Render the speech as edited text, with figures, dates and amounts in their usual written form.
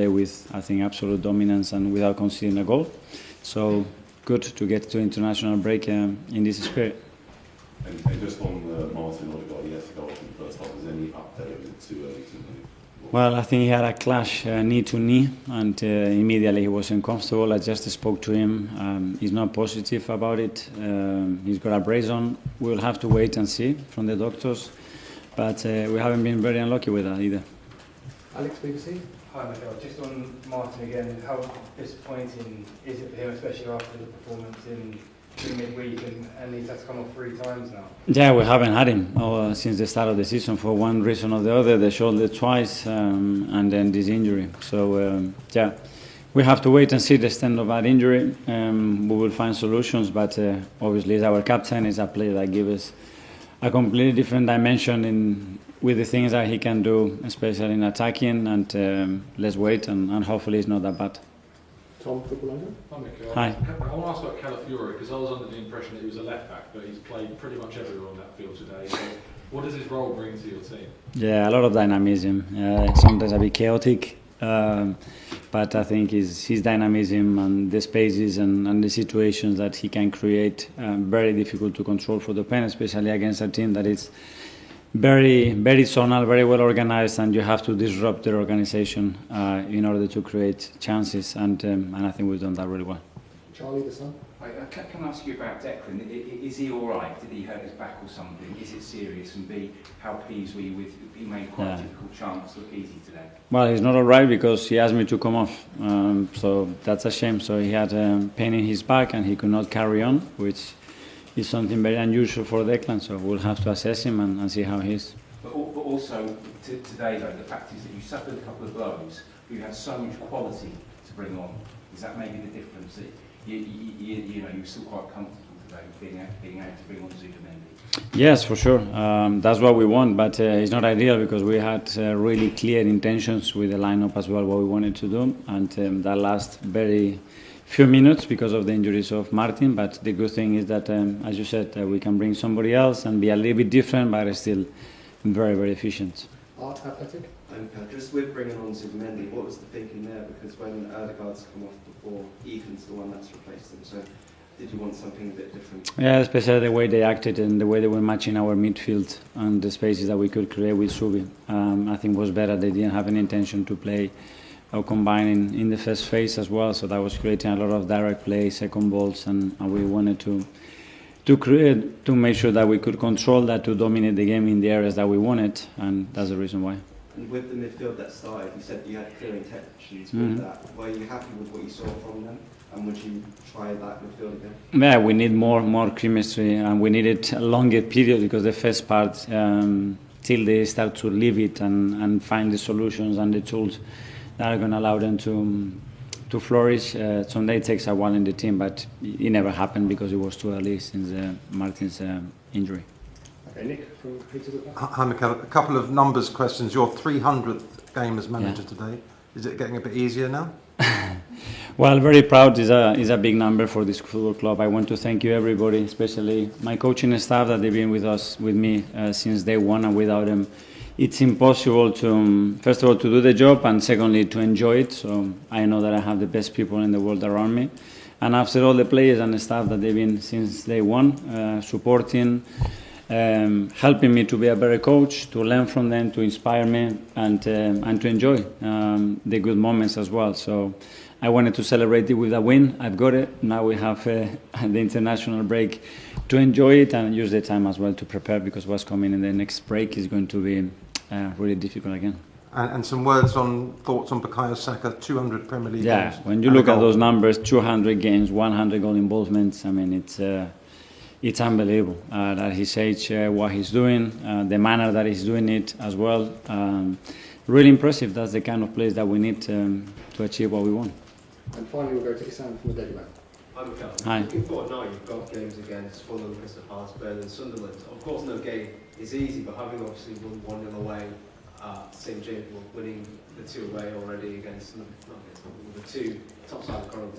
with, I think, absolute dominance and without conceding a goal. So good to get to international break in this spirit. And just on Martin Odegaard, he had to go off in the first half. Is there any update, or is it too early to know? Well, I think he had a clash knee to knee, and immediately he was uncomfortable. I just spoke to him. He's not positive about it. He's got a brace on. We'll have to wait and see from the doctors. But we haven't been very unlucky with that either. Alex, BBC. Hi, Mikel. Just on Martin again, how disappointing is it for him, especially after the performance in midweek, and he's had to come off 3 times now? Yeah, we haven't had him since the start of the season for one reason or the other. The shoulder twice, and then this injury. So yeah, we have to wait and see the extent of that injury. We will find solutions, but obviously, he's our captain. He's a player that gives us a completely different dimension with the things that he can do, especially in attacking. And let's wait, and hopefully, it's not that bad. Tom, football owner. Hi, Mikel. Hi. I want to ask about Calafiori, because I was under the impression that he was a left back, but he's played pretty much everywhere on that field today. So what does his role bring to your team? Yeah, a lot of dynamism. Sometimes a bit chaotic, but I think his dynamism and the spaces and the situations that he can create very difficult to control for the pen, especially against a team that is very, very zonal, very well organized, and you have to disrupt their organization in order to create chances. And I think we've done that really well. Charlie, the son. Can I ask you about Declan? Is he all right? Did he hurt his back or something? Is it serious? And B, how pleased were you with? He made quite a difficult chance look easy today. Well, he's not all right because he asked me to come off, so that's a shame. So he had pain in his back and he could not carry on, which is something very unusual for Declan. So we'll have to assess him and see how he is. But also today, though, the fact is that you suffered a couple of blows. You had so much quality to bring on. Is that maybe the difference? That you know, you're still quite comfortable today being able to bring on Zubimendi? Yes, for sure. That's what we want, but it's not ideal because we had really clear intentions with the lineup as well, what we wanted to do, and that last very few minutes because of the injuries of Martin. But the good thing is that, as you said, we can bring somebody else and be a little bit different, but still very, very efficient. Art Athletic. Just with bringing on Zubimendi, what was the thinking there? Because when Odegaard's come off before, Ethan's the one that's replaced him. So did you want something a bit different? Yeah, especially the way they acted and the way they were matching our midfield and the spaces that we could create with Zubi. I think was better. They didn't have any intention to play or combine in the first phase as well. So that was creating a lot of direct play, second balls, and we wanted to create, to make sure that we could control that, to dominate the game in the areas that we wanted, and that's the reason why. And with the midfield that started, you said you had clear intentions with that. Were you happy with what you saw from them? And would you try that midfield again? Yeah, we need more chemistry, and we needed a longer period because the first part, till they start to live it and find the solutions and the tools that are going to allow them to flourish. Someday it takes a while in the team, but it never happened because it was too early since Martin's injury. Okay, Nick from Peter. Hi, Mikel. A couple of numbers questions. Your 300th game as manager today. Is it getting a bit easier now? Well, very proud is a big number for this football club. I want to thank you, everybody, especially my coaching staff that they've been with me since day one, and without them, it's impossible to, first of all, to do the job, and secondly, to enjoy it. So I know that I have the best people in the world around me. And after all the players and the staff that they've been since day one, supporting, helping me to be a better coach, to learn from them, to inspire me, and to enjoy the good moments as well. So I wanted to celebrate it with a win. I've got it. Now we have the international break to enjoy it and use the time as well to prepare, because what's coming in the next break is going to be really difficult again. And some thoughts on Bukayo Saka, 200 Premier League games. Yeah, when you look at those numbers, 200 games, 100 goal involvements, I mean, it's unbelievable at his age, what he's doing, the manner that he's doing it as well. Really impressive. That's the kind of players that we need to achieve what we want. And finally, we'll go to Isan from the Daily Mail. Hi, Mikel. Hi. Looking forward now, you've got games against Fulham, Crystal Palace, Burnley and Sunderland. Of course, no game is easy, but having obviously won 1-0 away at St James, winning the 2 away already against, not against, the 2 top side of the current